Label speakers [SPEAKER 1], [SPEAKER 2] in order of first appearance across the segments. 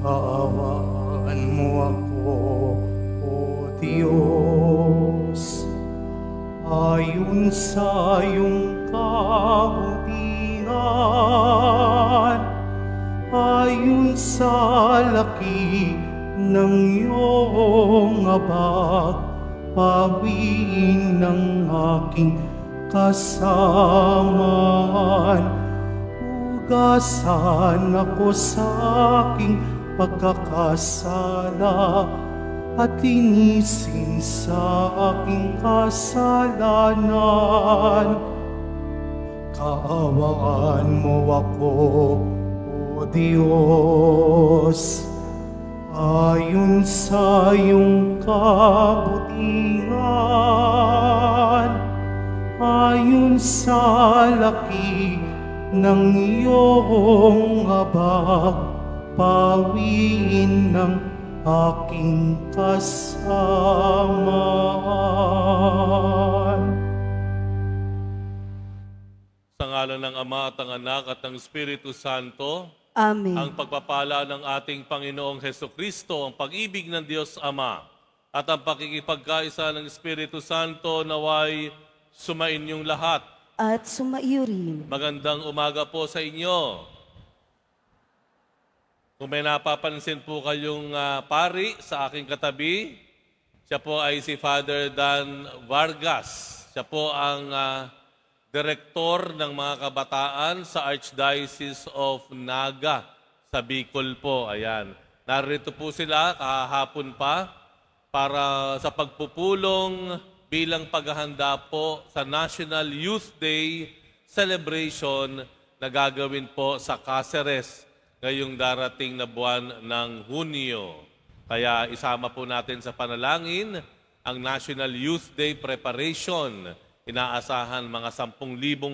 [SPEAKER 1] Kaawaan mo ako, O Diyos, ayon sa iyong kabutihan, ayon sa laki ng iyong habag, pawiin ng aking kasamaan. Hugasan ako sa aking pagkakasala at linisin sa aking kasalanan. Kaawaan mo ako, O Diyos, ayon sa iyong kabutihan, ayon sa laki ng iyong habag, pawiin ng aking kasamaan.
[SPEAKER 2] Sa ngalan ng Ama at ng Anak at ng Espiritu Santo,
[SPEAKER 3] Amen.
[SPEAKER 2] ang pagpapala ng ating Panginoong Hesukristo, ang pag-ibig ng Diyos Ama, at ang pakikipagkaisa ng Espiritu Santo naway sumainyong lahat.
[SPEAKER 3] At sumaiyo rin.
[SPEAKER 2] Magandang umaga po sa inyo. Kung may napapansin po kayong pari sa aking katabi, siya po ay si Father Dan Vargas. Siya po ang direktor ng mga kabataan sa Archdiocese of Naga sa Bicol po. Ayan. Narito po sila kahapon pa para sa pagpupulong bilang paghahanda po sa National Youth Day celebration na gagawin po sa Cáceres ngayong darating na buwan ng Hunyo. Kaya isama po natin sa panalangin ang National Youth Day preparation. Inaasahan mga 10,000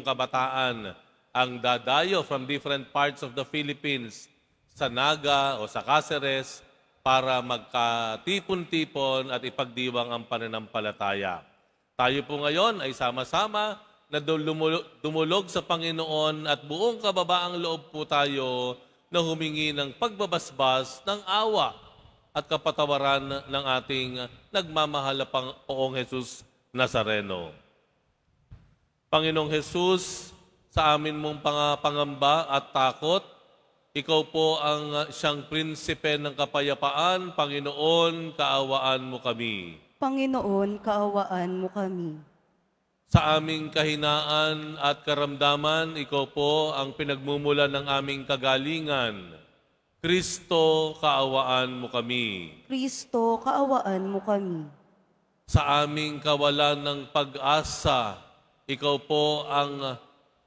[SPEAKER 2] kabataan ang dadayo from different parts of the Philippines sa Naga o sa Cáceres para magkatipon-tipon at ipagdiwang ang pananampalataya. Tayo po ngayon ay sama-sama na dumulog sa Panginoon at buong kababaang loob po tayo na humingi ng pagbabasbas ng awa at kapatawaran ng ating nagmamahal na Poong Jesus Nazareno. Panginoong Jesus, sa amin mong pangamba at takot, ikaw po ang siyang prinsipe ng kapayapaan. Panginoon, kaawaan mo kami.
[SPEAKER 3] Panginoon, kaawaan mo kami.
[SPEAKER 2] Sa aming kahinaan at karamdaman, ikaw po ang pinagmumulan ng aming kagalingan. Kristo, kaawaan mo kami.
[SPEAKER 3] Kristo, kaawaan mo kami.
[SPEAKER 2] Sa aming kawalan ng pag-asa, ikaw po ang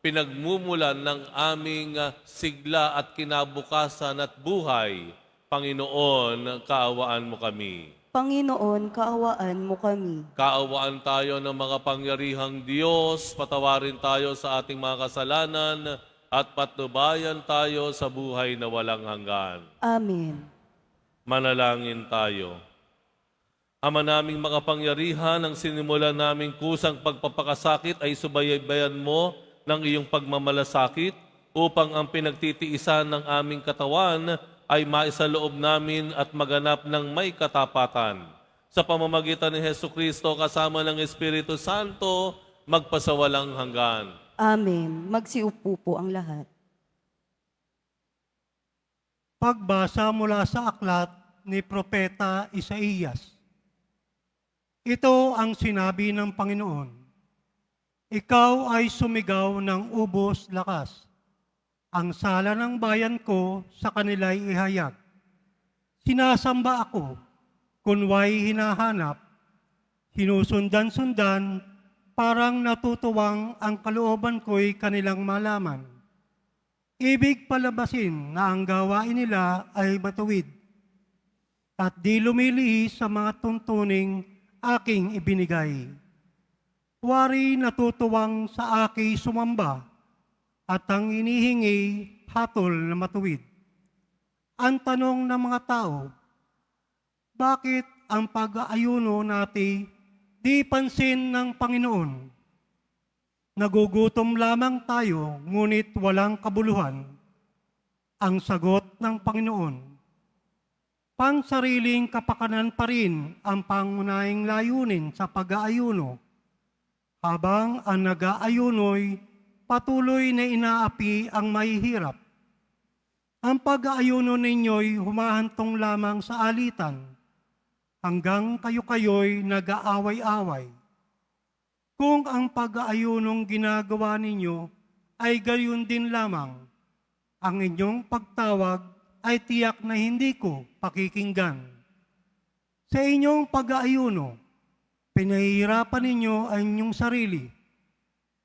[SPEAKER 2] pinagmumulan ng aming sigla at kinabukasan at buhay. Panginoon, kaawaan mo kami.
[SPEAKER 3] Panginoon, kaawaan mo kami.
[SPEAKER 2] Kaawaan tayo ng mga pangyarihang Diyos, patawarin tayo sa ating mga kasalanan, at patnubayan tayo sa buhay na walang hanggan.
[SPEAKER 3] Amen.
[SPEAKER 2] Manalangin tayo. Ama naming makapangyarihan, ang sinimulan naming kusang pagpapakasakit ay subaybayan mo ng iyong pagmamalasakit upang ang pinagtitiisan ng aming katawan ay maisaloob namin at maganap ng may katapatan. Sa pamamagitan ni Hesukristo kasama ng Espiritu Santo, magpasawalang hanggan.
[SPEAKER 3] Amen. Magsiupo po ang lahat.
[SPEAKER 4] Pagbasa mula sa aklat ni Propeta Isaías. Ito ang sinabi ng Panginoon. Ikaw ay sumigaw ng ubos lakas. Ang sala ng bayan ko sa kanila'y ihayag. Sinasamba ako, kunway hinahanap, hinusundan-sundan, parang natutuwang ang kalooban ko'y kanilang malaman. Ibig palabasin na ang gawain nila ay matuwid, at di lumilihis sa mga tuntuning aking ibinigay. Wari natutuwang sa aki sumamba, at ang inihingi hatol na matuwid. Ang tanong ng mga tao, bakit ang pag-aayuno natin di pansin ng Panginoon? Nagugutom lamang tayo, ngunit walang kabuluhan. Ang sagot ng Panginoon, Pansariling kapakanan pa rin ang pangunahing layunin sa pag-aayuno, habang ang nag-aayuno'y patuloy na inaapi ang mahihirap. Ang pag-aayuno ninyo'y humahantong lamang sa alitan, hanggang kayo-kayo'y nag-aaway-away. Kung ang pag-aayunong ginagawa ninyo ay gayon din lamang, ang inyong pagtawag ay tiyak na hindi ko pakikinggan. Sa inyong pag-aayuno, pinahihirapan ninyo ang inyong sarili.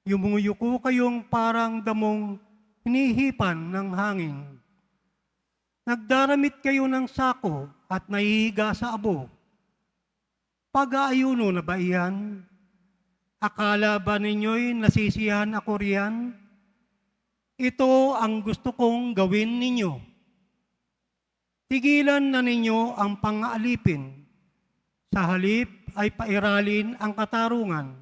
[SPEAKER 4] Yumuyuko kayong parang damong hinihipan ng hangin. Nagdaramit kayo ng sako at nahihiga sa abo. Pag-aayuno na ba iyan? Akala ba ninyo'y nasisiyahan ako riyan? Ito ang gusto kong gawin ninyo. Tigilan na ninyo ang pang-aalipin. Sa halip ay pairalin ang katarungan.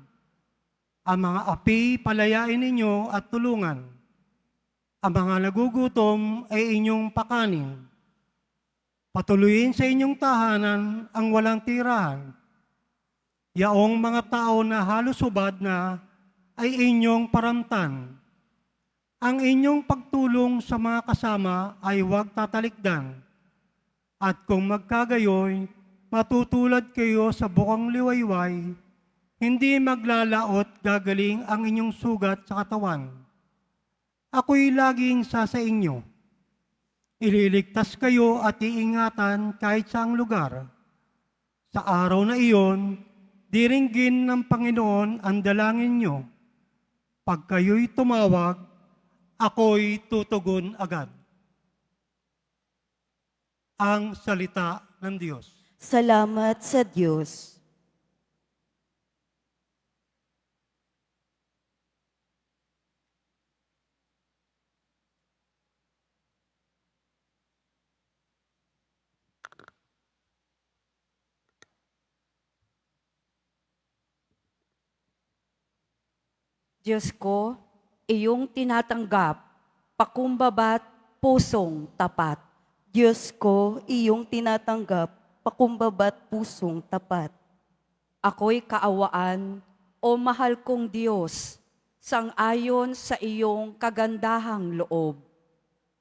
[SPEAKER 4] Ang mga api palayain ninyo at tulungan. Ang mga nagugutom ay inyong pakanin. Patuloyin sa inyong tahanan ang walang tirahan. Yaong mga tao na halos hubad na ay inyong paramtan. Ang inyong pagtulong sa mga kasama ay huwag tatalikdan. At kung magkagayoy, matutulad kayo sa bukang liwayway, hindi maglalaot gagaling ang inyong sugat sa katawan. Ako'y laging sa inyo. Ililigtas kayo at iingatan kahit saang lugar. Sa araw na iyon, diringgin ng Panginoon ang dalangin nyo. Pag kayo'y tumawag, ako'y tutugon agad. Ang salita ng Diyos.
[SPEAKER 3] Salamat sa Diyos.
[SPEAKER 5] Diyos ko, iyong tinatanggap, pakumbaba't pusong tapat.
[SPEAKER 3] Diyos ko, iyong tinatanggap, pakumbaba't pusong tapat.
[SPEAKER 5] Ako'y kaawaan, o mahal kong Diyos, sang-ayon sa iyong kagandahang loob.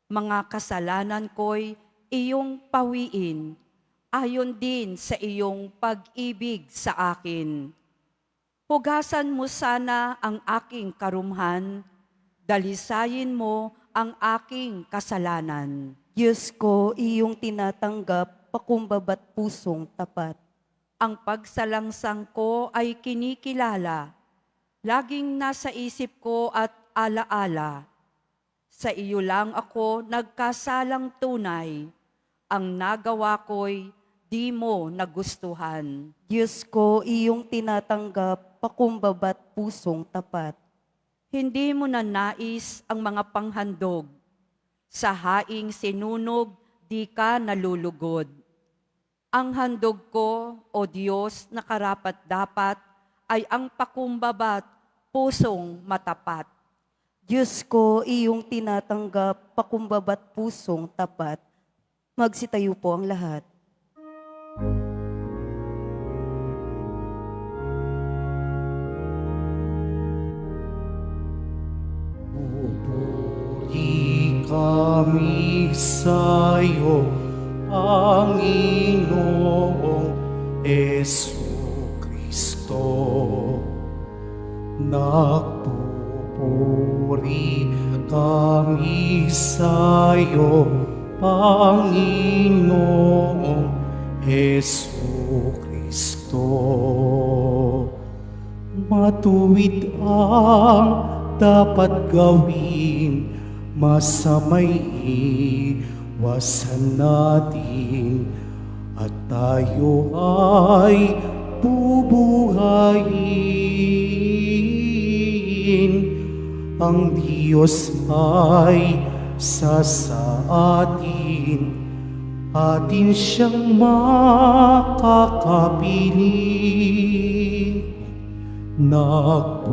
[SPEAKER 5] Mga kasalanan ko'y iyong pawiin, ayon din sa iyong pag-ibig sa akin. Hugasan mo sana ang aking karumhan, dalisayin mo ang aking kasalanan.
[SPEAKER 3] Diyos ko, iyong tinatanggap, pakumbaba't pusong tapat.
[SPEAKER 5] Ang pagsalangsang ko ay kinikilala, laging nasa isip ko at alaala. Sa iyo lang ako nagkasalang tunay, ang nagawa ko'y di mo nagustuhan.
[SPEAKER 3] Diyos ko, iyong tinatanggap, pakumbaba't pusong tapat.
[SPEAKER 5] Hindi mo na nais ang mga panghandog. Sa haing sinunog, di ka nalulugod. Ang handog ko, o Diyos, na karapat-dapat, ay ang pakumbaba't pusong matapat.
[SPEAKER 3] Diyos ko, iyong tinatanggap, pakumbaba't pusong tapat. Magsitayo po ang lahat.
[SPEAKER 1] Pupuri kami sa'yo, Panginoong Jesucristo. Nagpupuri kami sa'yo, Panginoong Jesucristo. Matuwid ang dapat gawin, masamay iwasan natin, at tayo ay bubuhayin. Ang Diyos ay sa atin, atin siyang makakapiling. Nagpupuri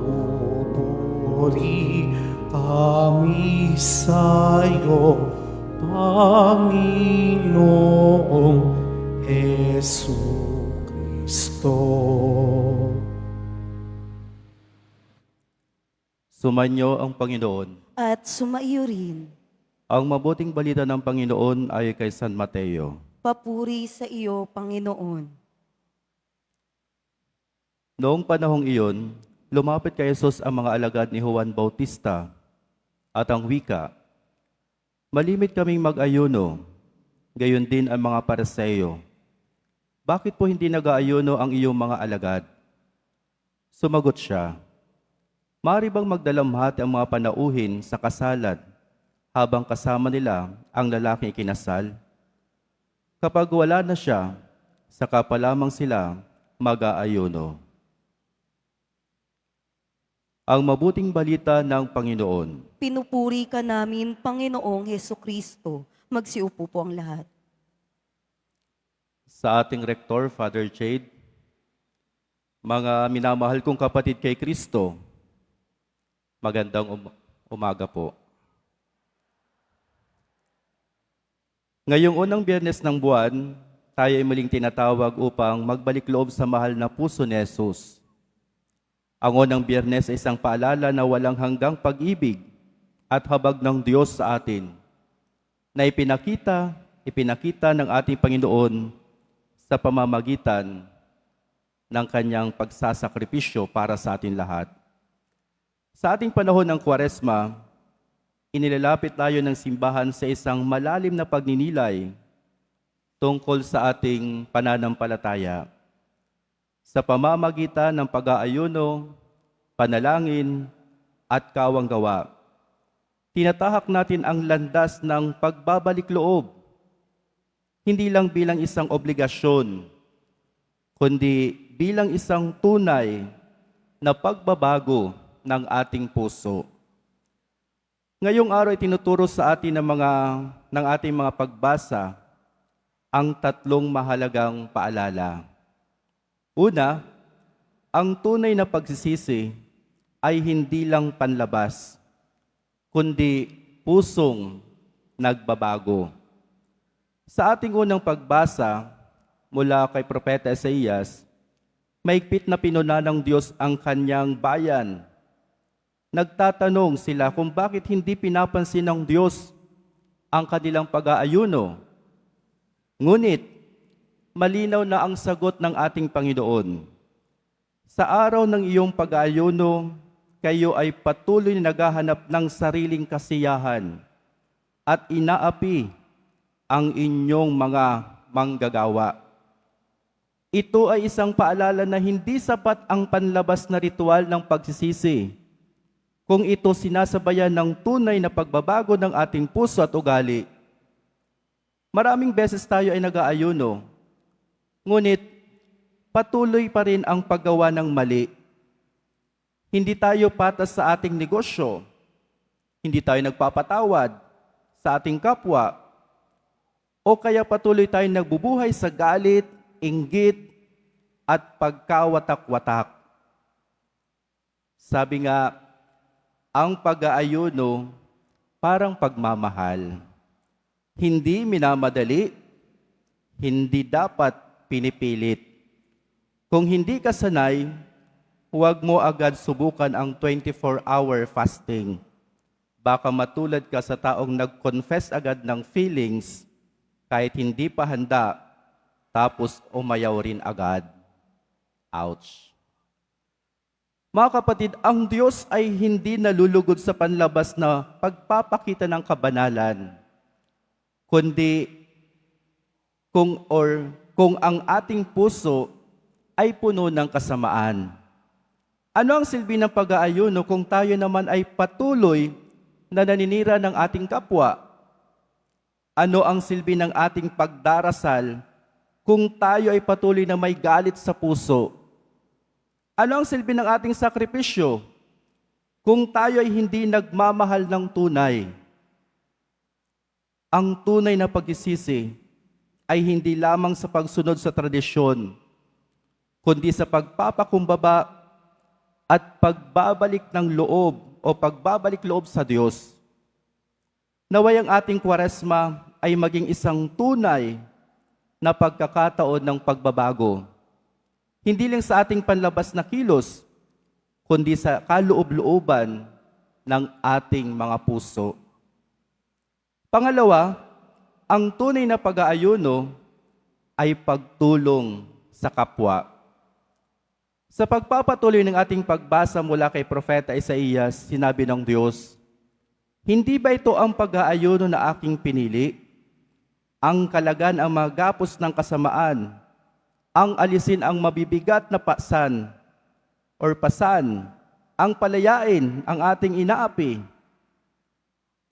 [SPEAKER 1] kami sa'yo, Panginoong Jesu Kristo.
[SPEAKER 6] Sumanyo ang Panginoon.
[SPEAKER 3] At sumaiyo rin.
[SPEAKER 6] Ang mabuting balita ng Panginoon ay kay San Mateo.
[SPEAKER 3] Papuri sa iyo, Panginoon.
[SPEAKER 6] Noong panahong iyon, lumapit kay Jesus ang mga alagad ni Juan Bautista at ang wika, "Malimit kaming mag-ayuno, gayon din ang mga Pariseo. Bakit po hindi nag-aayuno ang iyong mga alagad?" Sumagot siya, "Maaari bang magdalamhati ang mga panauhin sa kasalan habang kasama nila ang lalaking ikinasal? Kapag wala na siya, saka pa lamang sila mag-aayuno." Ang mabuting balita ng Panginoon.
[SPEAKER 3] Pinupuri ka namin, Panginoong Heso Kristo. Magsiupo po ang lahat.
[SPEAKER 6] Sa ating Rektor, Father Jade, mga minamahal kong kapatid kay Kristo, magandang umaga po. Ngayong unang Biyernes ng buwan, tayo ay muling tinatawag upang magbalik loob sa mahal na puso ni Jesus. Ang unang Biyernes ay isang paalala na walang hanggang pag-ibig at habag ng Diyos sa atin, na ipinakita ng ating Panginoon sa pamamagitan ng kanyang pagsasakripisyo para sa atin lahat. Sa ating panahon ng Kwaresma, inilalapit tayo ng simbahan sa isang malalim na pagninilay tungkol sa ating pananampalataya. Sa pamamagitan ng pag-aayuno, panalangin, at kawang-gawa, tinatahak natin ang landas ng pagbabalik loob, hindi lang bilang isang obligasyon, kundi bilang isang tunay na pagbabago ng ating puso. Ngayong araw ay tinuturo sa atin ng ating mga pagbasa ang tatlong mahalagang paalala. Una, ang tunay na pagsisisi ay hindi lang panlabas, kundi pusong nagbabago. Sa ating unang pagbasa mula kay Propeta Isaías, mahigpit na pinuna ng Diyos ang kanyang bayan. Nagtatanong sila kung bakit hindi pinapansin ng Diyos ang kanilang pag-aayuno. Ngunit, malinaw na ang sagot ng ating Panginoon. Sa araw ng iyong pag-aayuno, kayo ay patuloy na naghahanap ng sariling kasiyahan at inaapi ang inyong mga manggagawa. Ito ay isang paalala na hindi sapat ang panlabas na ritual ng pagsisisi, kung ito sinasabayan ng tunay na pagbabago ng ating puso at ugali. Maraming beses tayo ay nag-aayuno, ngunit patuloy pa rin ang paggawa ng mali. Hindi tayo patas sa ating negosyo. Hindi tayo nagpapatawad sa ating kapwa. O kaya patuloy tayong nagbubuhay sa galit, inggit, at pagkawatak-watak. Sabi nga, ang pag-aayuno parang pagmamahal. Hindi minamadali, hindi dapat pinipilit. Kung hindi ka sanay, huwag mo agad subukan ang 24-hour fasting. Baka matulad ka sa taong nag-confess agad ng feelings kahit hindi pa handa, tapos umayaw rin agad. Ouch! Mga kapatid, ang Diyos ay hindi nalulugod sa panlabas na pagpapakita ng kabanalan, kundi kung ang ating puso ay puno ng kasamaan. Ano ang silbi ng pag-aayuno kung tayo naman ay patuloy na naninira ng ating kapwa? Ano ang silbi ng ating pagdarasal kung tayo ay patuloy na may galit sa puso? Ano ang silbi ng ating sakripisyo kung tayo ay hindi nagmamahal ng tunay? Ang tunay na pagsisisi ay hindi lamang sa pagsunod sa tradisyon, kundi sa pagpapakumbaba at pagbabalik ng loob o pagbabalik loob sa Diyos. Naway ang ating Kwaresma ay maging isang tunay na pagkakataon ng pagbabago. Hindi lang sa ating panlabas na kilos, kundi sa kaloob-looban ng ating mga puso. Pangalawa, ang tunay na pag-aayuno ay pagtulong sa kapwa. Sa pagpapatuloy ng ating pagbasa mula kay Propeta Isaías, sinabi ng Diyos, "Hindi ba ito ang pag-aayuno na aking pinili? Ang kalagan ang magapos ng kasamaan, ang alisin ang mabibigat na pasan, ang palayain ang ating inaapi,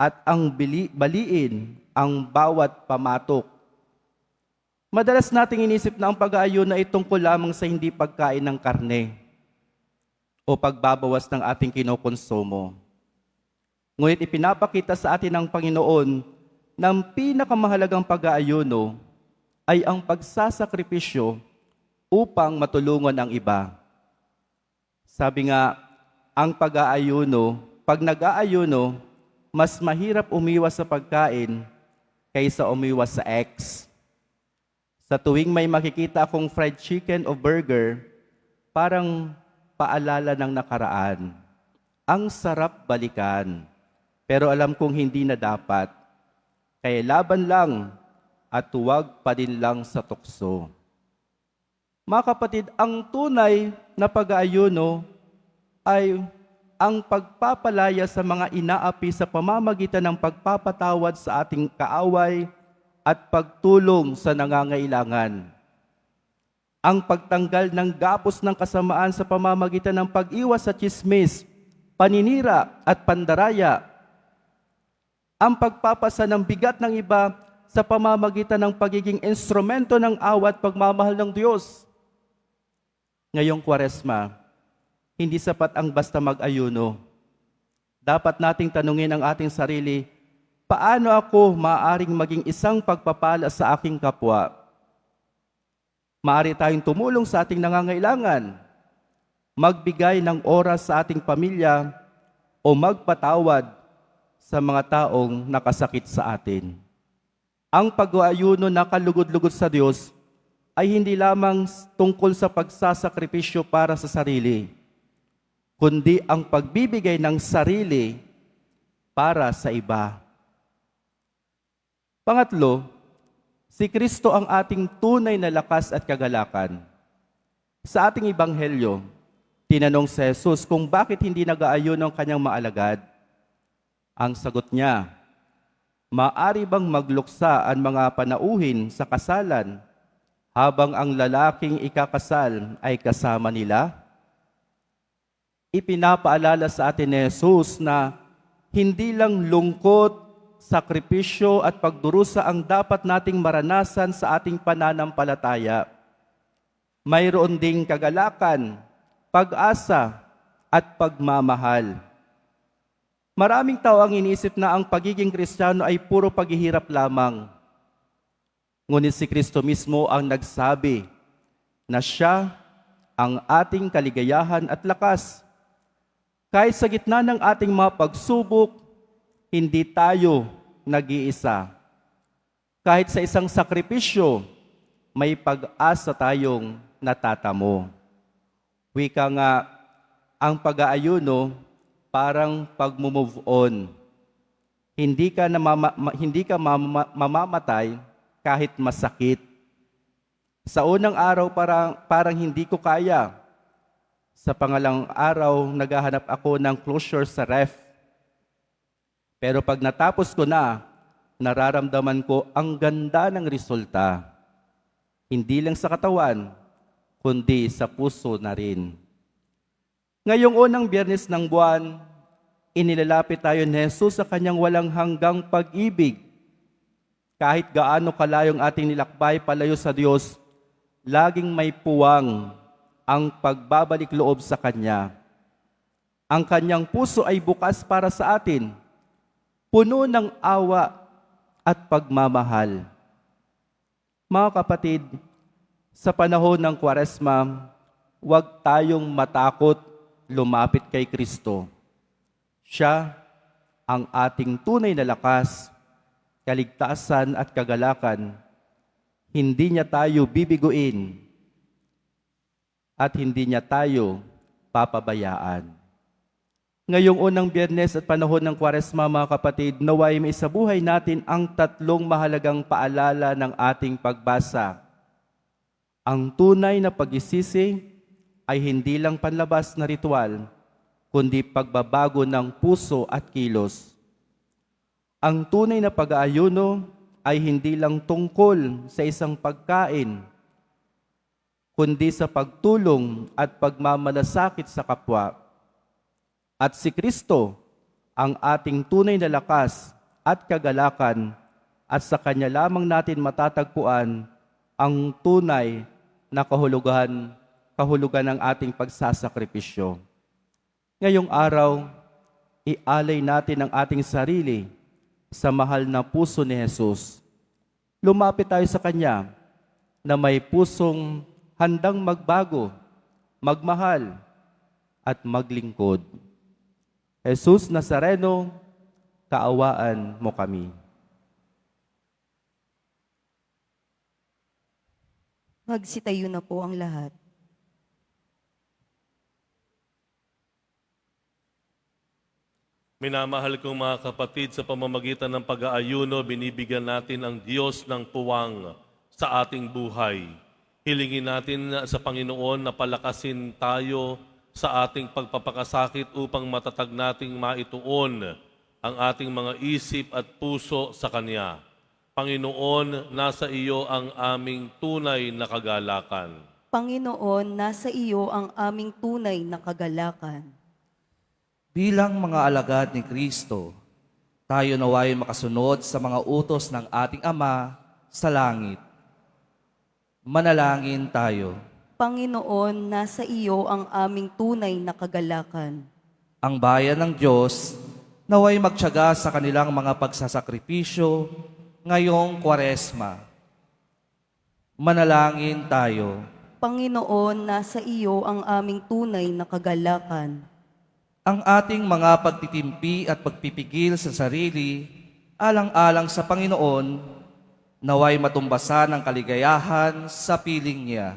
[SPEAKER 6] at ang baliin ang bawat pamatok." Madalas nating inisip na ang pag-aayuno ay tungkol lamang sa hindi pagkain ng karne o pagbabawas ng ating kinokonsumo. Ngunit ipinapakita sa atin ng Panginoon na ang pinakamahalagang pag-aayuno ay ang pagsasakripisyo upang matulungan ang iba. Sabi nga, ang pag-aayuno, pag nag-aayuno, mas mahirap umiwas sa pagkain kaysa umiwas sa ex. Sa tuwing may makikita akong fried chicken o burger, parang paalala ng nakaraan. Ang sarap balikan, pero alam kong hindi na dapat. Kaya laban lang at huwag pa din lang sa tukso. Mga kapatid, ang tunay na pag-aayuno ay ang pagpapalaya sa mga inaapi sa pamamagitan ng pagpapatawad sa ating kaaway at pagtulong sa nangangailangan. Ang pagtanggal ng gapos ng kasamaan sa pamamagitan ng pag-iwas sa tsismis, paninira at pandaraya. Ang pagpapasa ng bigat ng iba sa pamamagitan ng pagiging instrumento ng awa at pagmamahal ng Diyos. Ngayong Kwaresma, hindi sapat ang basta mag-ayuno. Dapat nating tanungin ang ating sarili, paano ako maaaring maging isang pagpapala sa aking kapwa? Maaari tayong tumulong sa ating nangangailangan, magbigay ng oras sa ating pamilya, o magpatawad sa mga taong nakasakit sa atin. Ang pag-aayuno na kalugod-lugod sa Diyos ay hindi lamang tungkol sa pagsasakripisyo para sa sarili, kundi ang pagbibigay ng sarili para sa iba. Pangatlo, si Kristo ang ating tunay na lakas at kagalakan. Sa ating ebanghelyo, tinanong si Jesus kung bakit hindi nag-aayuno ang kanyang maalagad. Ang sagot niya, "Maari bang magluksa ang mga panauhin sa kasalan habang ang lalaking ikakasal ay kasama nila?" Ipinapaalala sa atin ni Jesus na hindi lang lungkot, sakripisyo at pagdurusa ang dapat nating maranasan sa ating pananampalataya. Mayroon ding kagalakan, pag-asa at pagmamahal. Maraming tao ang iniisip na ang pagiging Kristiyano ay puro paghihirap lamang. Ngunit si Kristo mismo ang nagsabi na siya ang ating kaligayahan at lakas. Kahit sa gitna ng ating mga pagsubok, hindi tayo nag-iisa. Kahit sa isang sakripisyo, may pag-asa tayong natatamo. Wika nga, ang pag-aayuno parang pag-move on. Hindi ka mamamatay kahit masakit. Sa unang araw parang hindi ko kaya. Sa pangalang araw, naghahanap ako ng closure sa ref. Pero pag natapos ko na, nararamdaman ko ang ganda ng resulta. Hindi lang sa katawan, kundi sa puso na rin. Ngayong unang Biyernes ng buwan, inilalapit tayo ni Jesus sa kanyang walang hanggang pag-ibig. Kahit gaano kalayong ating nilakbay palayo sa Diyos, laging may puwang ang pagbabalik loob sa Kanya. Ang Kanyang puso ay bukas para sa atin, puno ng awa at pagmamahal. Mga kapatid, sa panahon ng Kwaresma, huwag tayong matakot lumapit kay Kristo. Siya ang ating tunay na lakas, kaligtasan at kagalakan. Hindi niya tayo bibiguin at hindi niya tayo papabayaan. Ngayong unang Biyernes at panahon ng Kwaresma, mga kapatid, naway may sa buhay natin ang tatlong mahalagang paalala ng ating pagbasa. Ang tunay na pagsisisi ay hindi lang panlabas na ritual, kundi pagbabago ng puso at kilos. Ang tunay na pag-aayuno ay hindi lang tungkol sa isang pagkain, kundi sa pagtulong at pagmamalasakit sa kapwa. At si Kristo, ang ating tunay na lakas at kagalakan, at sa Kanya lamang natin matatagpuan ang tunay na kahulugan ng ating pagsasakripisyo. Ngayong araw, ialay natin ang ating sarili sa mahal na puso ni Jesus. Lumapit tayo sa Kanya na may pusong handang magbago, magmahal, at maglingkod. Jesus Nazareno, kaawaan mo kami.
[SPEAKER 3] Magsitayo na po ang lahat.
[SPEAKER 2] Minamahal kong mga kapatid, sa pamamagitan ng pag-aayuno, binibigyan natin ang Diyos ng puwang sa ating buhay. Hilingin natin sa Panginoon na palakasin tayo sa ating pagpapakasakit upang matatag nating maituon ang ating mga isip at puso sa Kanya. Panginoon, nasa iyo ang aming tunay na kagalakan.
[SPEAKER 3] Panginoon, nasa iyo ang aming tunay na kagalakan.
[SPEAKER 7] Bilang mga alagad ni Kristo, tayo naway makasunod sa mga utos ng ating Ama sa langit. Manalangin tayo.
[SPEAKER 3] Panginoon, nasa iyo ang aming tunay na kagalakan.
[SPEAKER 7] Ang bayan ng Diyos naway magtiyaga sa kanilang mga pagsasakripisyo ngayong Kwaresma. Manalangin tayo.
[SPEAKER 3] Panginoon, nasa iyo ang aming tunay na kagalakan.
[SPEAKER 7] Ang ating mga pagtitimpi at pagpipigil sa sarili, alang-alang sa Panginoon, naway matumbasan ng kaligayahan sa piling niya.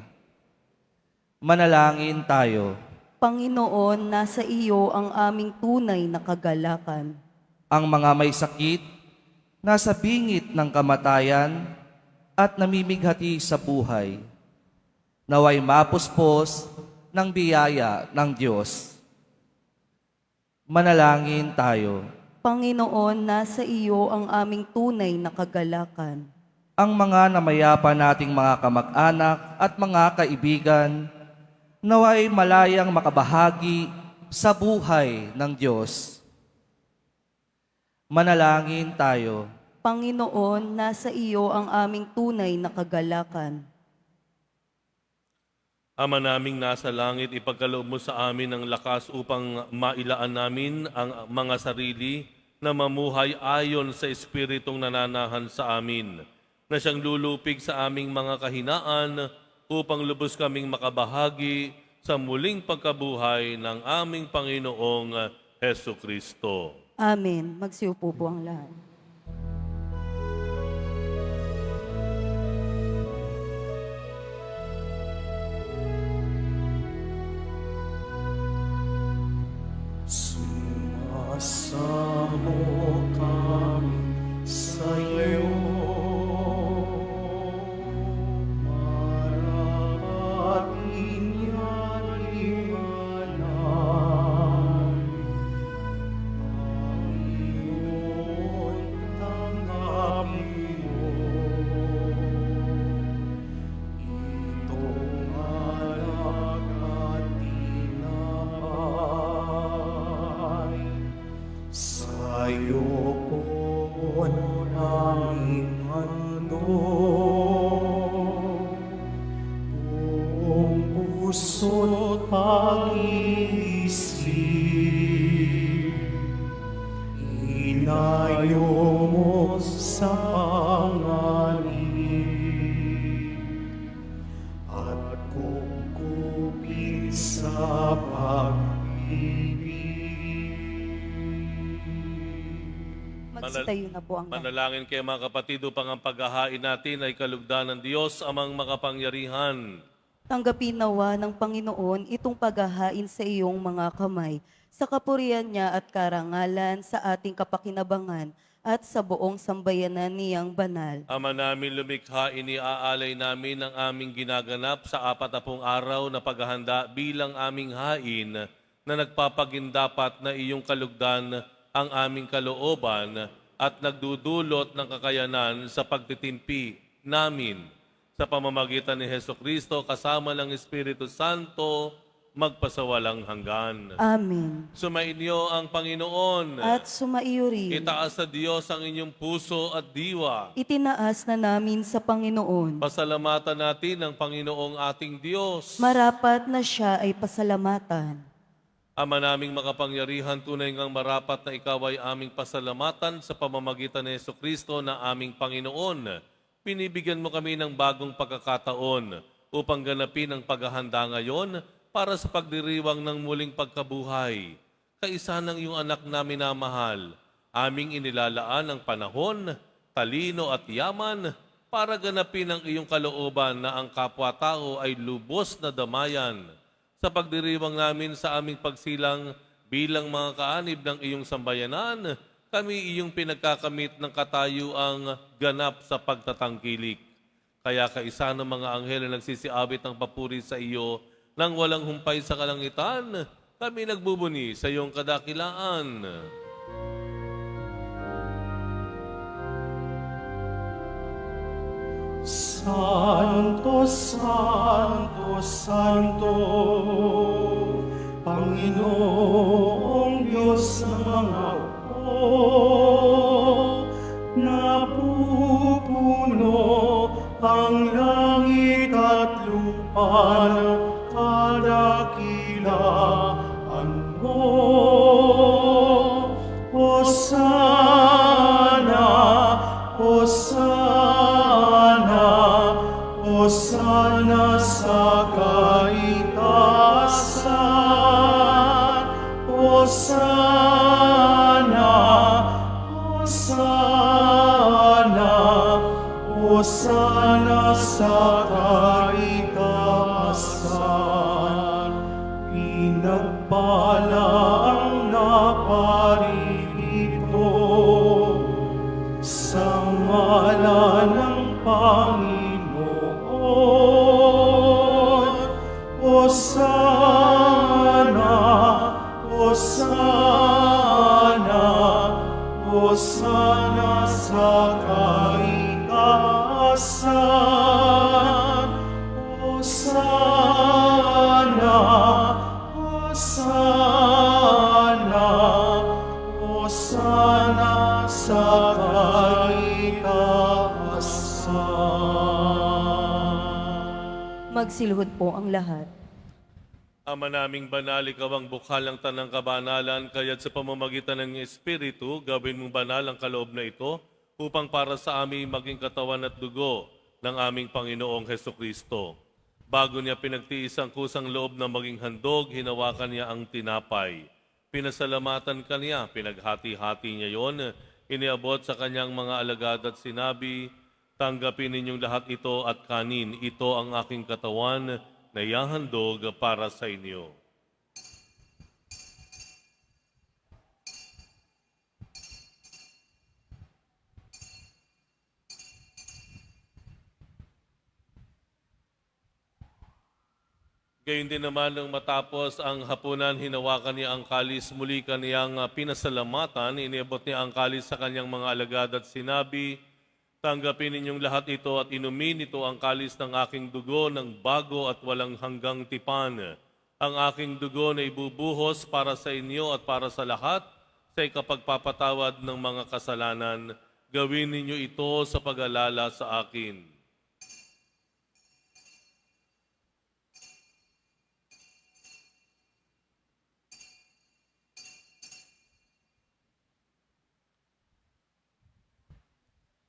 [SPEAKER 7] Manalangin tayo.
[SPEAKER 3] Panginoon, nasa iyo ang aming tunay na kagalakan.
[SPEAKER 7] Ang mga may sakit, nasa bingit ng kamatayan at namimighati sa buhay, naway mapuspos ng biyaya ng Diyos. Manalangin tayo.
[SPEAKER 3] Panginoon, nasa iyo ang aming tunay na kagalakan.
[SPEAKER 7] Ang mga namayapa nating mga kamag-anak at mga kaibigan, naway malayang makabahagi sa buhay ng Diyos. Manalangin tayo.
[SPEAKER 3] Panginoon, nasa iyo ang aming tunay na kagalakan.
[SPEAKER 2] Ama naming nasa langit, ipagkaloob mo sa amin ang lakas upang mailaan namin ang mga sarili na mamuhay ayon sa Espiritong nananahan sa amin, na siyang lulupig sa aming mga kahinaan upang lubos kaming makabahagi sa muling pagkabuhay ng aming Panginoong Heso Kristo.
[SPEAKER 3] Amen. Magsiupo po ang lahat.
[SPEAKER 1] Sumasamo kami sa iyo, marapat inyalihan namin. Panginoon, tanggapin mo itong alak at tinapay. Sa'yo po naming handog, buong puso't pag-iisip, inayo mo sa panganib, at kukupin sa pag-ibig.
[SPEAKER 3] Magsitayo na po ang lahat.
[SPEAKER 2] Manalangin kayo mga kapatid upang ang paghahain natin ay kalugdan ng Diyos amang makapangyarihan.
[SPEAKER 3] Tanggapin nawa ng Panginoon itong paghahain sa iyong mga kamay, sa kapurihan niya at karangalan, sa ating kapakinabangan, at sa buong sambayanan niyang banal.
[SPEAKER 2] Ama namin lumikha, iniaalay namin ang aming ginaganap sa 40 araw na paghahanda bilang aming hain na nagpapagindapat na iyong kalugdan ang aming kalooban at nagdudulot ng kakayanan sa pagtitimpi namin sa pamamagitan ni Hesukristo kasama ng Espiritu Santo magpasawalang hanggan.
[SPEAKER 3] Amen.
[SPEAKER 2] Sumainyo ang Panginoon.
[SPEAKER 3] At sumaiyo rin.
[SPEAKER 2] Itaas sa Diyos ang inyong puso at diwa.
[SPEAKER 3] Itinaas na namin sa Panginoon.
[SPEAKER 2] Pasalamatan natin ang Panginoong ating Diyos.
[SPEAKER 3] Marapat na siya ay pasalamatan.
[SPEAKER 2] Ama naming makapangyarihan, tunay ngang marapat na ikaw ay aming pasalamatan sa pamamagitan ni Jesucristo na aming Panginoon. Pinibigyan mo kami ng bagong pagkakataon upang ganapin ang paghahanda ngayon para sa pagdiriwang ng muling pagkabuhay. Kaisa ng iyong anak na minamahal, aming inilalaan ang panahon, talino at yaman para ganapin ang iyong kalooban na ang kapwa-tao ay lubos na damayan. Sa pagdiriwang namin sa aming pagsilang bilang mga kaanib ng iyong sambayanan, kami iyong pinagkakamit ng katayuang ganap sa pagtatangkilik. Kaya kaisa ng mga anghel na nagsisiabit ng papuri sa iyo nang walang humpay sa kalangitan, kami nagbubuni sa iyong kadakilaan.
[SPEAKER 1] Santo, Santo, Santo, Panginoong Diyos ng mga hukbo, napupuno ang langit at lupa ng kadakilaan mo. Hosana, Hosana, Hosana sa kaitaasan. Hosana, Hosana, Hosana sa kaitaasan. Pinagpala ang naparirito sa ngalan ng Panginoon. Hosana, Hosana, Hosana sa kaitaasan. Hosana, Hosana, Hosana sa kaitaasan.
[SPEAKER 3] Magsiluhod po ang lahat.
[SPEAKER 2] Ama naming banal, ikaw ang bukhal ng tanang kabanalan, kaya't sa pamamagitan ng Espiritu, gawin mong banal ang kaloob na ito, upang para sa amin maging katawan at dugo ng aming Panginoong Hesukristo. Bago niya pinagtiis ang kusang loob na maging handog, hinawakan niya ang tinapay. Pinasalamatan ka niya, pinaghati-hati niya yon, iniabot sa kanyang mga alagad at sinabi, tanggapin ninyong lahat ito at kanin, ito ang aking katawan na ihahandog para sa inyo. Gayun din naman nung matapos ang hapunan, hinawakan niya ang kalis, muli kaniyang pinasalamatan, iniabot niya ang kalis sa kanyang mga alagad at sinabi, tanggapin ninyong lahat ito at inumin ito ang kalis ng aking dugo ng bago at walang hanggang tipan. Ang aking dugo na ibubuhos para sa inyo at para sa lahat sa ikapagpapatawad ng mga kasalanan. Gawin ninyo ito sa pag-alala sa akin.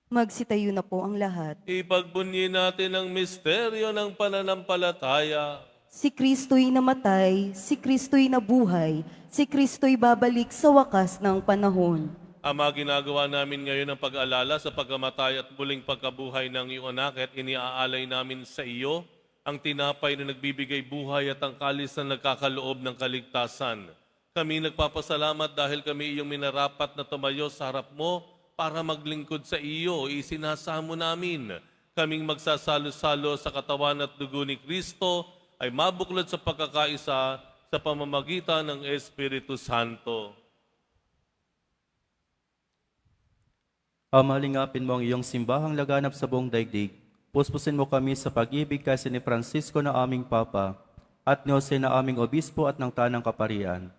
[SPEAKER 3] Magsitayo na po ang lahat.
[SPEAKER 2] Ipagbunyi natin ang misteryo ng pananampalataya.
[SPEAKER 3] Si Kristo'y namatay, si Kristo'y nabuhay, si Kristo'y babalik sa wakas ng panahon.
[SPEAKER 2] Ama, ginagawa namin ngayon ang pag-alala sa pagkamatay at muling pagkabuhay ng iyong anak at iniaalay namin sa iyo ang tinapay na nagbibigay buhay at ang kalis na nagkakaloob ng kaligtasan. Kami nagpapasalamat dahil kami iyong minarapat na tumayo sa harap mo para maglingkod sa iyo. Isinasamo namin kaming magsasalo-salo sa katawan at dugo ni Kristo ay mabuklod sa pagkakaisa sa pamamagitan ng Espiritu Santo.
[SPEAKER 6] Amalingapin mo ang iyong simbahang laganap sa buong daigdig. Puspusin mo kami sa pag-ibig kasi ni Francisco na aming Papa at ni Jose na aming Obispo at ng Tanang Kaparian.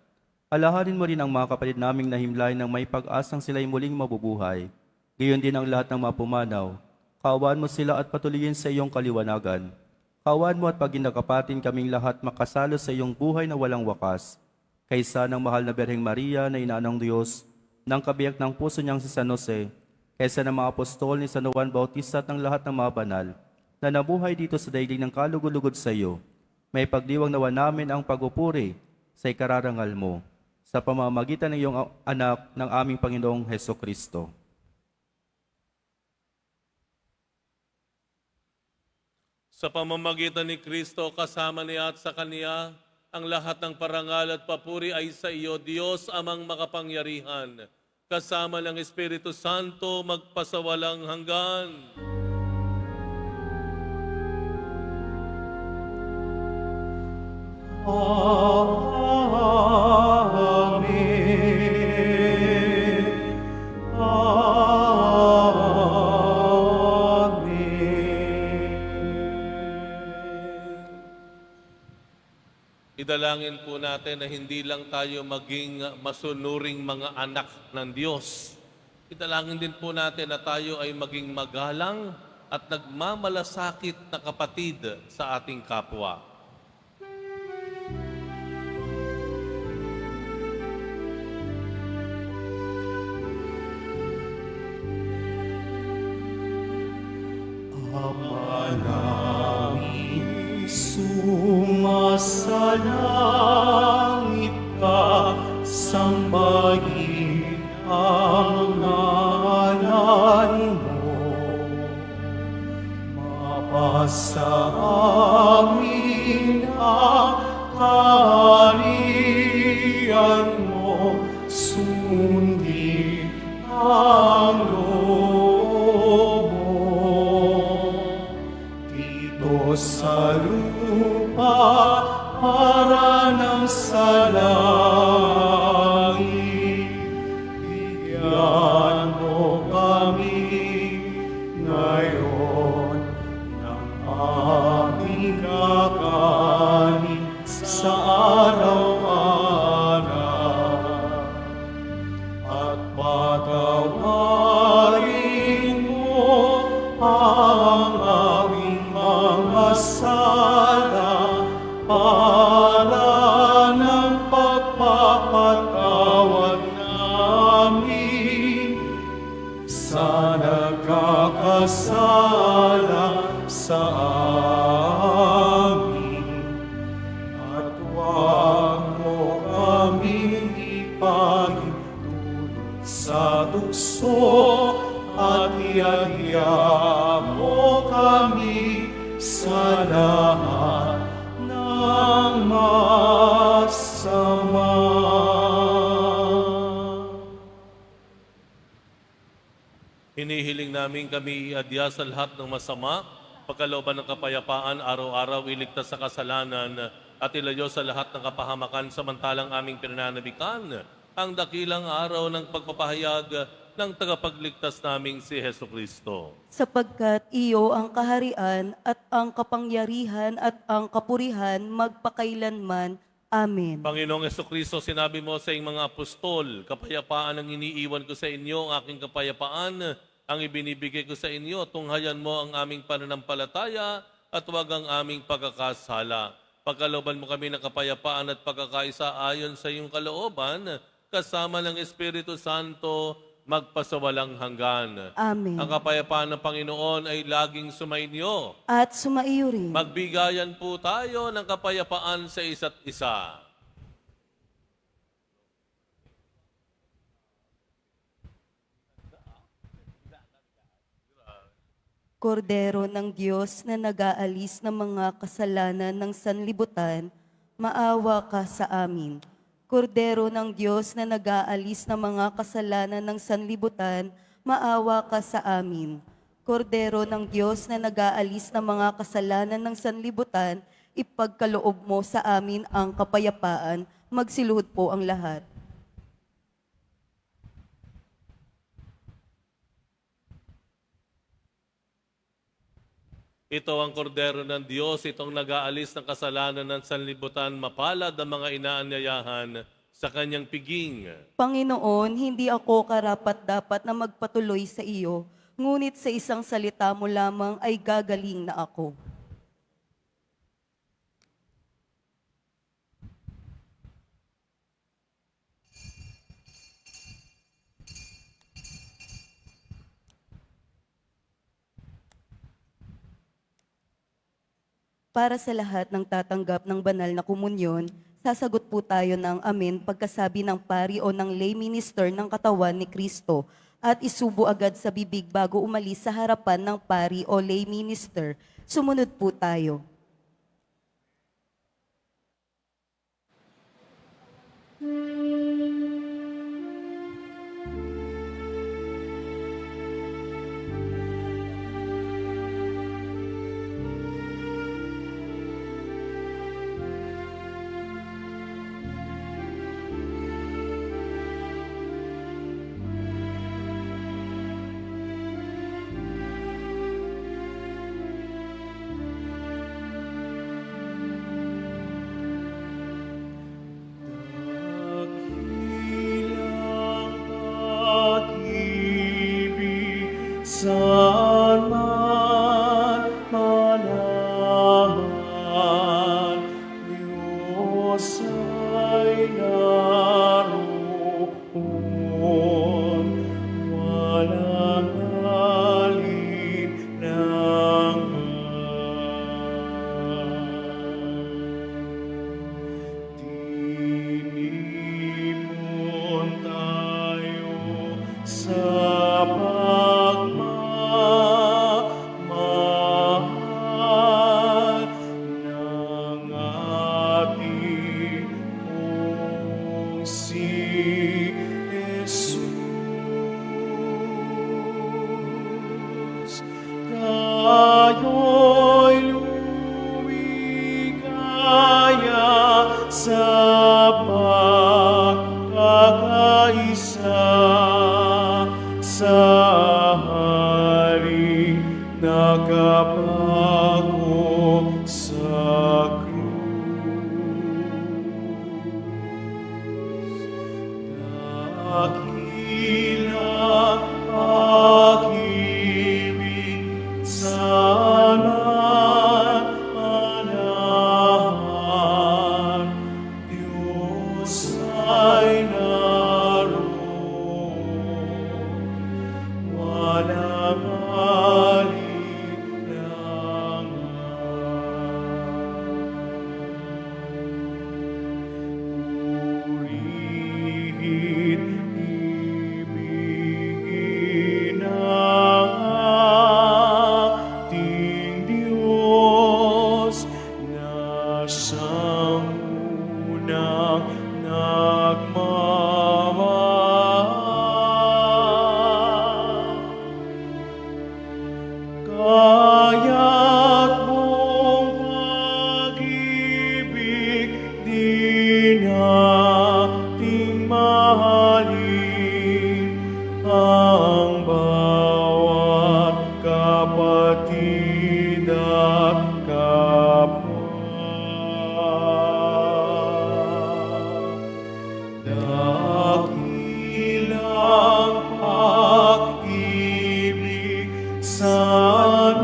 [SPEAKER 6] Alahanin mo rin ang mga kapatid naming nahimlay ng may pag-asang sila'y muling mabubuhay. Gayon din ang lahat ng mapumanaw. Kaawaan mo sila at patuloyin sa iyong kaliwanagan. Kaawaan mo at paginakapatin kaming lahat makasalo sa iyong buhay na walang wakas. Kaysa ng mahal na Berheng Maria na ina ng Diyos, ng kabiyak ng puso niyang si San Jose, kaysa ng mga apostol ni San Juan Bautista at ng lahat ng mga banal na nabuhay dito sa daigdig ng kalugod-lugod sa iyo, may pagdiwang nawa namin ang pagupuri sa ikararangal mo sa pamamagitan ng iyong anak ng aming Panginoong Heso Kristo.
[SPEAKER 2] Sa pamamagitan ni Kristo, kasama niya at sa Kaniya, ang lahat ng parangal at papuri ay sa iyo, Diyos amang makapangyarihan, kasama ng Espiritu Santo, magpasawalang hanggan.
[SPEAKER 1] Amen.
[SPEAKER 2] Idalangin po natin na hindi lang tayo maging masunuring mga anak ng Diyos. Idalangin din po natin na tayo ay maging magalang at nagmamalasakit na kapatid sa ating kapwa.
[SPEAKER 1] Ama namin, sumasalangit ka, sambahin ang ngalan mo. Mapasa amin ang kaharian mo, sundin ang loob mo. Dito sa lupa para ng sa langit, bigyan mo kami ngayon ng aming kakanin sa araw-araw. At patawarin mo ang aming mga sala para ng pagpapatawad namin sa nagkakasala sa amin. At huwag mo kaming ipahintulot sa tukso at iadya mo kami sa lahat ng masama.
[SPEAKER 2] Hinihiling namin kami iadya sa lahat ng masama, pagkalooban ng kapayapaan, araw-araw iligtas sa kasalanan at ilayo sa lahat ng kapahamakan samantalang aming pinananabikan ang dakilang araw ng pagpapahayag ng tagapagligtas naming si Heso Kristo.
[SPEAKER 3] Sapagkat iyo ang kaharian at ang kapangyarihan at ang kapurihan magpakailanman. Amen.
[SPEAKER 2] Panginoong Heso Kristo, sinabi mo sa iyong mga apostol, kapayapaan ang iniiwan ko sa inyo, ang aking kapayapaan ang ibinibigay ko sa inyo. Tunghayan mo ang aming pananampalataya at huwag ang aming pagkakasala. Pagkalooban mo kami ng kapayapaan at pagkakaisa ayon sa iyong kalooban, kasama ng Espiritu Santo, magpasawalang hanggan.
[SPEAKER 3] Amen.
[SPEAKER 2] Ang kapayapaan ng Panginoon ay laging sumainyo.
[SPEAKER 3] At sumaiyo rin.
[SPEAKER 2] Magbigayan po tayo ng kapayapaan sa isa't isa.
[SPEAKER 3] Kordero ng Diyos na nag-aalis ng mga kasalanan ng sanlibutan, maawa ka sa amin. Kordero ng Diyos na nag-aalis ng mga kasalanan ng sanlibutan, maawa ka sa amin. Kordero ng Diyos na nag-aalis ng mga kasalanan ng sanlibutan, ipagkaloob mo sa amin ang kapayapaan. Magsiluhod po ang lahat.
[SPEAKER 2] Ito ang kordero ng Diyos, itong nag-aalis ng kasalanan ng sanlibutan, mapalad ang mga inaanyayahan sa kanyang piging.
[SPEAKER 3] Panginoon, hindi ako karapat-dapat na magpatuloy sa iyo, ngunit sa isang salita mo lamang ay gagaling na ako. Para sa lahat ng tatanggap ng banal na komunyon, sasagot po tayo ng amen pagkasabi ng pari o ng lay minister ng katawan ni Kristo at isubo agad sa bibig bago umalis sa harapan ng pari o lay minister. Sumunod po tayo.
[SPEAKER 1] Dakilang pag-ibig saan man manahan, Diyos ay naroon, walang alinlangan. Tinipon tayo sa pagmamahal ng ating pong si Jesus. Tayo'y lumigaya sa pagkakaisa sa hari nakapago sa krus. Dakilang pag-ibig sana manahan, Diyos ay naroon, walang alinlangan. Purihin, ibigin ang ating Diyos na siyang unang nagmamahal. Kaya't mong pag-ibig di nating mahalin ang bawat kapatid at kapwa. Dakilang pag-ibig saan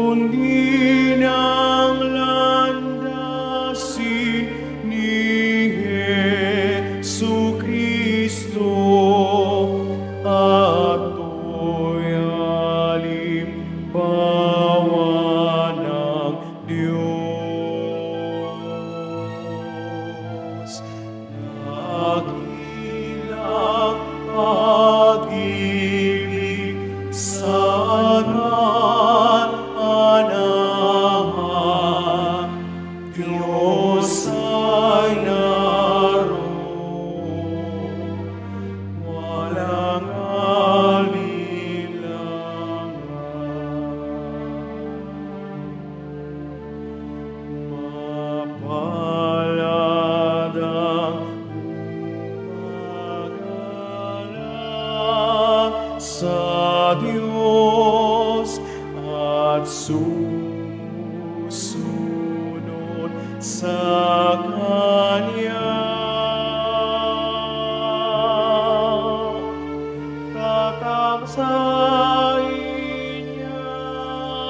[SPEAKER 1] sundin ang landasin ni Jesucristo at to'y halimbawa ng Diyos. Dakilang pag-ibig sa anak, Diyos ay naroon, walang alinlangan. Mapalad ang gumagala sa Diyos at sumusunod sa Kanya. Tatamsayin niya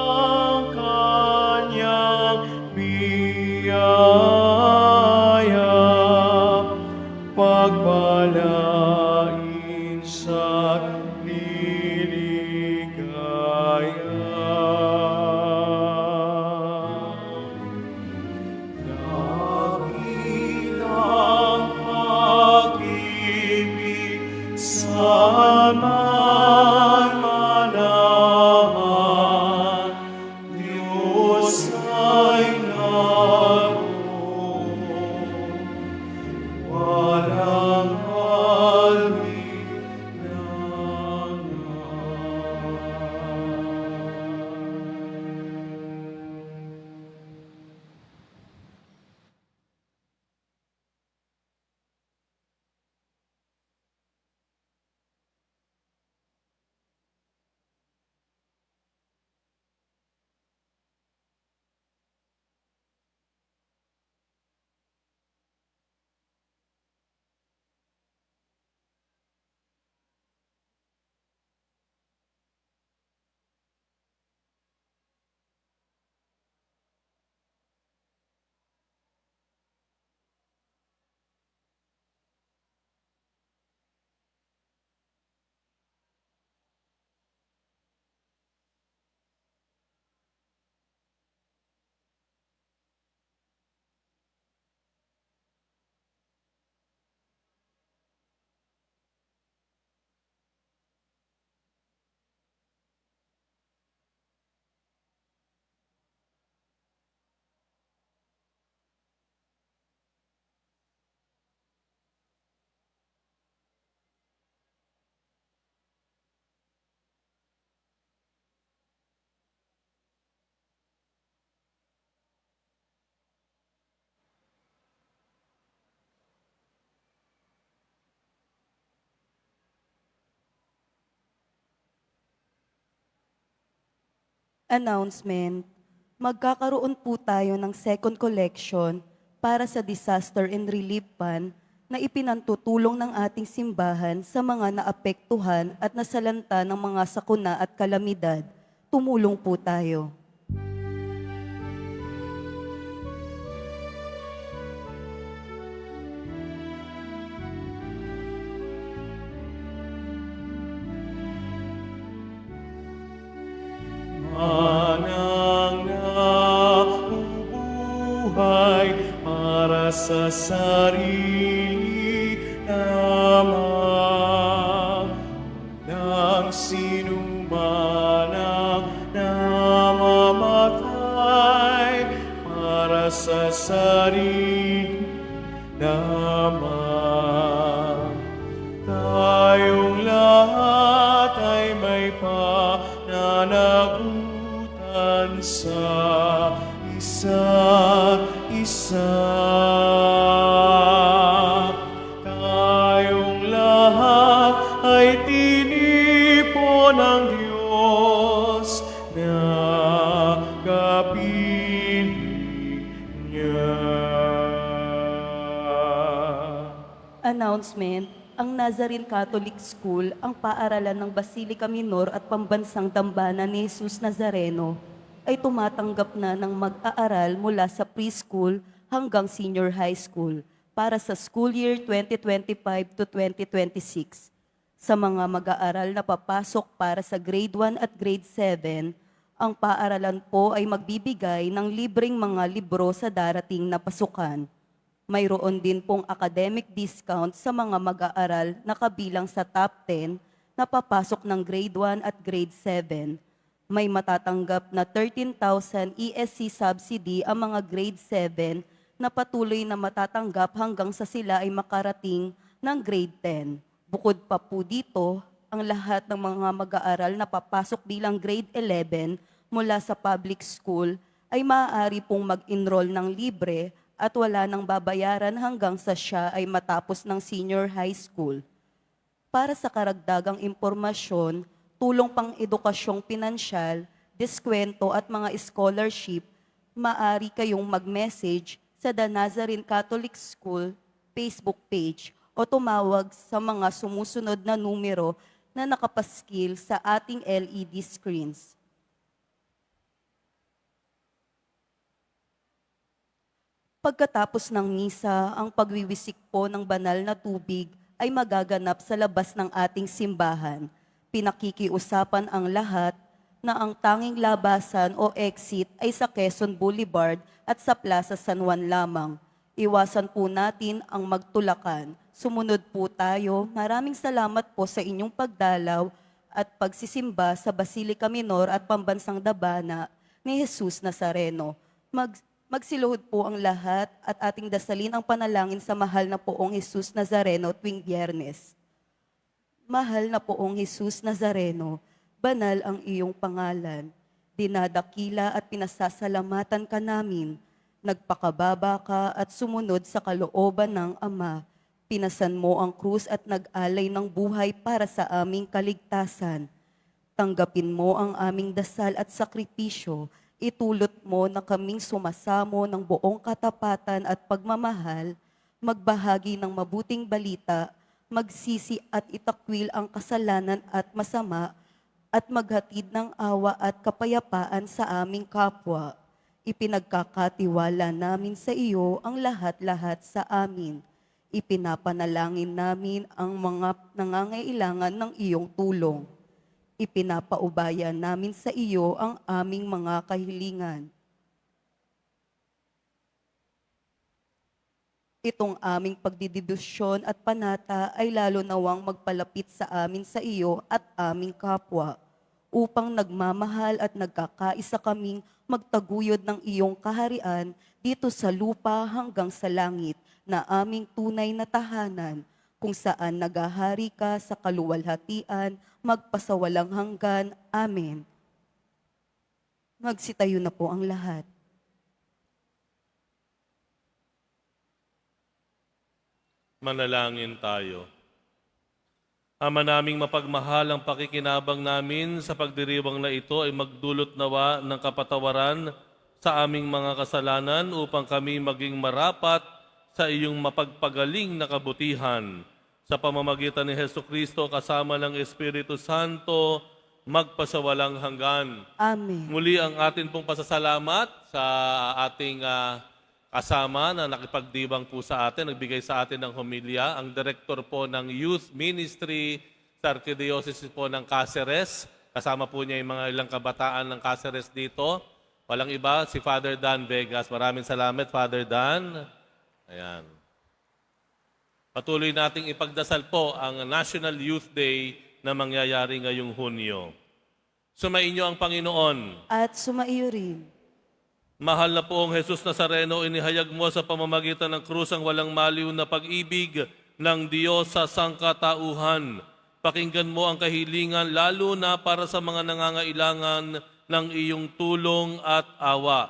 [SPEAKER 1] ang Kanyang biyaya, pagpalain siya't liligaya. Dakilang pag-ibig sa manmanahan, Diyos ay naroon, walang alinlangan.
[SPEAKER 3] Announcement. Magkakaroon po tayo ng second collection para sa Disaster and Relief Fund na ipinantutulong ng ating simbahan sa mga naapektuhan at nasalanta ng mga sakuna at kalamidad. Tumulong po tayo.
[SPEAKER 1] Manang nabubuhay para sa sarili lamang, walang sinuman ang namamatay para sa sarili lamang. Tayong lahat ay may pananagutan sa isa't isa. Tayong lahat ay tinipon ng Diyos na kapiling niya.
[SPEAKER 3] Announcement. Ang Nazarene Catholic School ang paaralan ng Basilica Minor at Pambansang Dambana ni Jesus Nazareno. ay tumatanggap na ng mag-aaral mula sa preschool hanggang senior high school para sa school year 2025 to 2026. Sa mga mag-aaral na papasok para sa grade 1 at grade 7, ang paaralan po ay magbibigay ng libreng mga libro sa darating na pasukan. Mayroon din pong academic discount sa mga mag-aaral na kabilang sa top 10 na papasok ng grade 1 at grade 7. May matatanggap na 13,000 ESC subsidy ang mga grade 7 na patuloy na matatanggap hanggang sa sila ay makarating ng grade 10. Bukod pa po dito, ang lahat ng mga mag-aaral na papasok bilang grade 11 mula sa public school ay maaari pong mag-enroll ng libre at wala nang babayaran hanggang sa siya ay matapos ng senior high school. Para sa karagdagang impormasyon, tulong pang edukasyong pinansyal, diskwento at mga scholarship, maaari kayong mag-message sa The Nazarene Catholic School Facebook page o tumawag sa mga sumusunod na numero na nakapaskil sa ating LED screens. Pagkatapos ng misa, ang pagwiwisik po ng banal na tubig ay magaganap sa labas ng ating simbahan. Pinakikiusapan ang lahat na ang tanging labasan o exit ay sa Quezon Boulevard at sa Plaza San Juan lamang. Iwasan po natin ang magtulakan. Sumunod po tayo. Maraming salamat po sa inyong pagdalaw at pagsisimba sa Basilica Minor at Pambansang Dabana ni Jesus Nazareno. Magsiluhod po ang lahat at ating dasalin ang panalangin sa mahal na poong Jesus Nazareno tuwing Biyernes. Mahal na poong Jesus Nazareno, banal ang iyong pangalan. Dinadakila at pinasasalamatan ka namin. Nagpakababa ka at sumunod sa kalooban ng Ama. Pinasan mo ang krus at nag-alay ng buhay para sa aming kaligtasan. Tanggapin mo ang aming dasal at sakripisyo. Itulot mo na kaming sumasamo ng buong katapatan at pagmamahal, magbahagi ng mabuting balita, magsisi at itakwil ang kasalanan at masama, at maghatid ng awa at kapayapaan sa aming kapwa. Ipinagkakatiwala namin sa iyo ang lahat-lahat sa amin. Ipinapanalangin namin ang mga nangangailangan ng iyong tulong. Ipinapaubaya namin sa iyo ang aming mga kahilingan. Itong aming pagdidibusyon at panata ay lalo nawang magpalapit sa amin sa iyo at aming kapwa, upang nagmamahal at nagkakaisa kaming magtaguyod ng iyong kaharian dito sa lupa hanggang sa langit na aming tunay na tahanan, kung saan nagahari ka sa kaluwalhatian, magpasawalang hanggan. Amen. Magsitayo na po ang lahat.
[SPEAKER 2] Manalangin tayo. Ama naming mapagmahal, ang pakikinabang namin sa pagdiriwang na ito ay magdulot nawa ng kapatawaran sa aming mga kasalanan upang kami maging marapat sa iyong mapagpagaling na kabutihan. Sa pamamagitan ni Hesukristo kasama ng Espiritu Santo, magpasawalang hanggan.
[SPEAKER 3] Amen.
[SPEAKER 2] Muli ang atin pong pasasalamat sa ating kasama na nakipagdibang po sa atin, nagbigay sa atin ng homilya, ang Director po ng Youth Ministry sa Archdiocese po ng Cáceres. Kasama po niya yung mga ilang kabataan ng Cáceres dito. Walang iba, si Father Dan Vegas. Maraming salamat, Father Dan. Ayan. Patuloy nating ipagdasal po ang National Youth Day na mangyayari ngayong Hunyo. Sumainyo ang Panginoon.
[SPEAKER 3] At sumaiyo rin.
[SPEAKER 2] Mahal na poong Jesus Nazareno, inihayag mo sa pamamagitan ng krus ang walang maliw na pag-ibig ng Diyos sa sangkatauhan. Pakinggan mo ang kahilingan lalo na para sa mga nangangailangan ng iyong tulong at awa.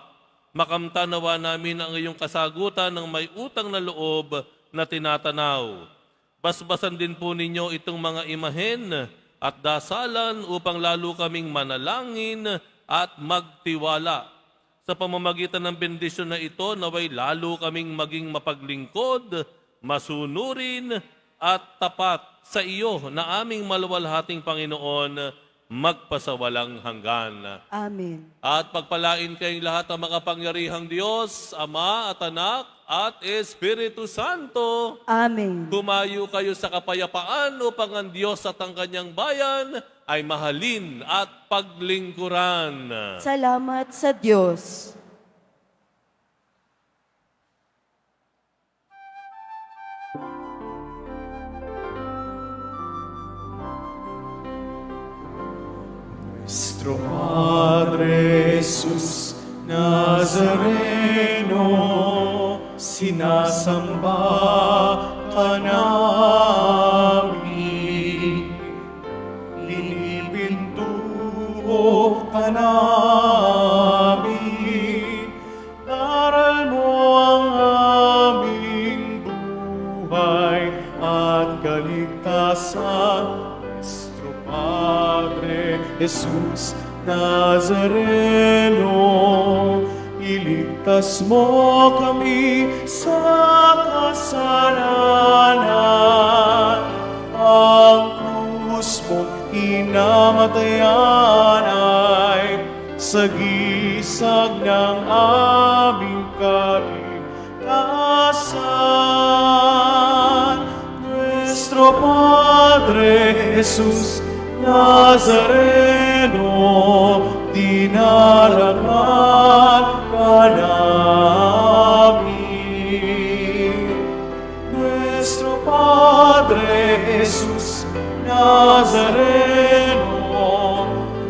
[SPEAKER 2] Makamtan nawa namin ang iyong kasagutan ng may utang na loob na tinatanaw. Basbasan din po ninyo itong mga imahen at dasalan upang lalo kaming manalangin at magtiwala. Sa pamamagitan ng bendisyon na ito, naway lalo kaming maging mapaglingkod, masunurin at tapat sa iyo na aming maluwalhating Panginoon magpasawalang hanggan.
[SPEAKER 3] Amen.
[SPEAKER 2] At pagpalain kayong lahat ng makapangyarihang Diyos, Ama at Anak at Espiritu Santo.
[SPEAKER 3] Amen.
[SPEAKER 2] Tumayo kayo sa kapayapaan upang ang Diyos at ang kanyang bayan ay mahalin at paglingkuran.
[SPEAKER 3] Salamat sa Diyos.
[SPEAKER 1] Nuestro Padre Jesus Nazareno, sinasamba ka namin, pinipintuho ka namin, daral mo ang aming buhay at kaligtasan. Nuestro Padre Jesus Nazareno, iligtas mo kami sa kasalanan. Ang krus mong hinamatayan ay sagisag ng aming kaligtasan. Nuestro Padre Jesus Nazareno, dinarangan ka namin. Nuestro Padre Jesus Nazareno,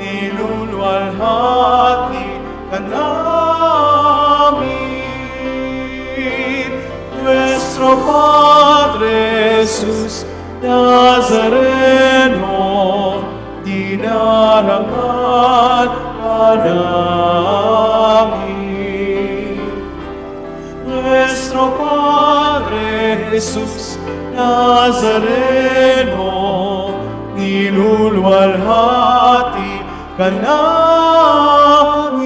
[SPEAKER 1] niluluwalhati ka namin. Nuestro Padre Jesus Nazareno, dinarangan ka namin. Nuestro Padre Jesus Nazareno, niluluwalhati ka namin.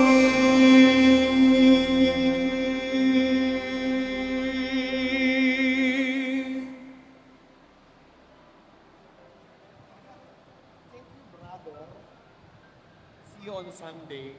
[SPEAKER 8] See you on Sunday.